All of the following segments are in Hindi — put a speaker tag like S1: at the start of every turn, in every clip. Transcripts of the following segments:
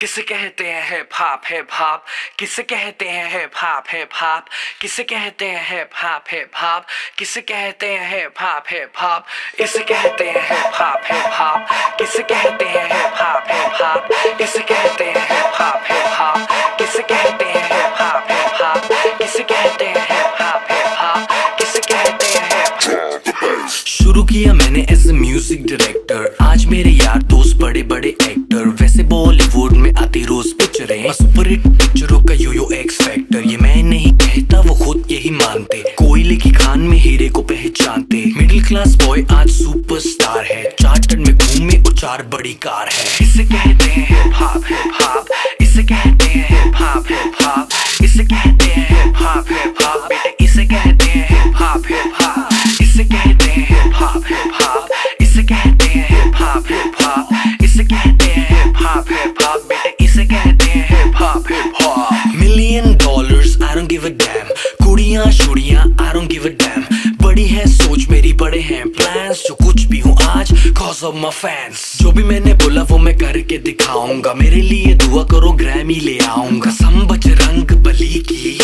S1: किसे कहते हैं हिप हॉप हिप हॉप, किसे कहते हैं हिप हॉप हिप हॉप, किसे कहते हैं हिप हॉप हिप हॉप, किसे कहते हैं हिप हॉप हिप हॉप, इसे कहते हैं हिप हॉप हिप हॉप, किसे कहते हैं हिप हॉप हिप हॉप, इसे कहते हैं हिप हॉप हिप हॉप, किसे कहते हैं हिप हॉप हिप हॉप, किसे कहते हैं हिप हॉप हिप हॉप, किसे कहते हैं हिप। शुरू किया मैंने एज ए म्यूजिक डायरेक्टर, आज मेरे यार दोस्त बड़े बड़े एक्टर, वैसे बॉलीवुड में आती रोज पिक्चरें, सुपर हिट पिक्चरों का यो एक्स फैक्टर, ये मैं नहीं कहता वो खुद यही मानते, कोयले की खान में हीरे को पहचानते, मिडिल क्लास बॉय आज सुपरस्टार है, चार्टर्ड में घूमे और 4 बड़ी कार है, इसे कहते हैं हिप हॉप, इसे कहते हैं हिप हॉप, इसे कहते हैं हिप हॉप, बेटे इसे कहते हैं हिप हॉप, इसे कहते हैं हिप हॉप, इसे कहते हैं हिप हॉप, इसे कहते हैं हिप हॉप, बेटे इसे कहते हैं hip hop. $1 million I don't give a damn, कुड़ियां शुड़ियां I don't give a damn, बड़ी है सोच मेरी बड़े हैं प्लान्स, जो कुछ भी हूँ आज cause of my fans, जो भी मैंने बोला वो मैं करके दिखाऊंगा, मेरे लिए दुआ करो ग्रैमी ले आऊंगा, सम बजरंग बली की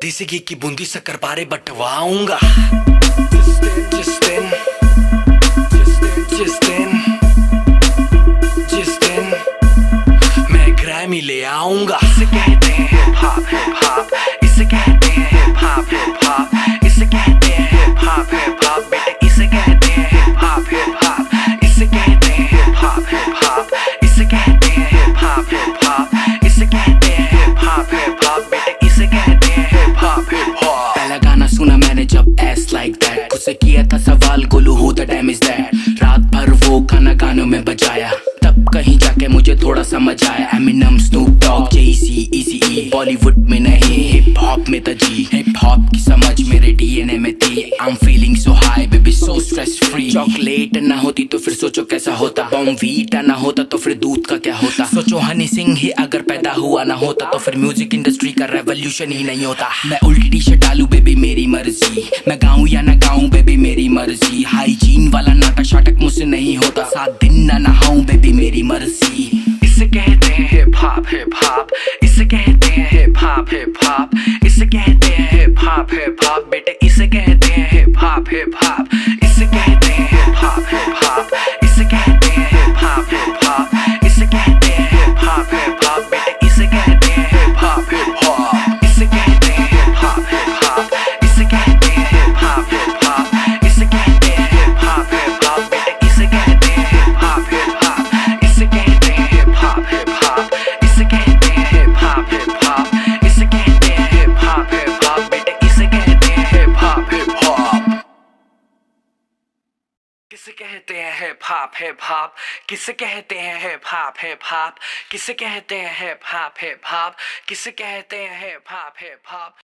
S1: देसी घी की बूंदी शक्कर पारे बंटवाऊंगा, जिस दिन मैं ग्रैमी ले आऊंगा, इसे कहते हैं हिप हॉप, इसे कहते हैं हिप हॉप, इसे कहते हैं हिप हॉप, बेटे इसे कहते हैं हिप हॉप, इसे कहते हैं हिप हॉप, इसे कहते हैं हिप हॉप, इसे कहते हैं हिप हॉप, बेटे इसे कहते हैं हिप हॉप।
S2: पहला गाना सुना मैंने जब एस लाइक दैट, खुद से किया था सवाल Golu who the dam is that, रात भर वो गाना गानों में बजाया, तब कहीं जाके मुझे थोड़ा समझ आया, एमिनम स्नूप डॉग जेसी इजी, बॉलीवुड में नहीं हिप हॉप में था जी, हिप हॉप की समझ मेरे डीएनए में थी, I am feeling so high baby so stress free, chocolate ना होती तो फिर सोचो कैसा होता, बॉर्नवीटा ना होता तो फिर दूध का क्या होता, सोचो हनी सिंह ही अगर पैदा हुआ ना होता तो फिर म्यूजिक इंडस्ट्री का रेवोल्यूशन ही नहीं होता, मैं उल्टी टी शर्ट डालू बेबी मेरी मर्जी, मैं गाऊं या ना गाऊं बेबी मेरी मर्जी, हाइजीन वाला नाटक शाटक मुझसे नहीं होता, 7 दिन ना नहाऊं बेबी मेरी मर्जी,
S1: इसे कहते हैं हिप हॉप, इसे कहते हैं हिप हॉप, इसे कहते हैं हिप हॉप, बेटे इसे कहते हैं हिप हॉप, इसे कहते हैं हिप हॉप, इसे कहते हैं हिप हॉप, इसे कहते हैं हिप हॉप, बेटे इसे कहते हैं हिप हॉप, इसे कहते हैं हिप हॉप, इसे कहते हैं हिप हॉप, इसे कहते हैं हिप हॉप, बेटे इसे कहते हैं हिप हॉप, इसे कहते हैं हिप हॉप, इसे कहते हैं हिप हॉप, इसे कहते हैं हिप हॉप, बेटे इसे कहते हैं हिप हॉप। किसे कहते हैं हिप हॉप, किसे कहते हैं हिप हॉप, किसे कहते हैं हिप हॉप, किसे कहते हैं हिप हॉप।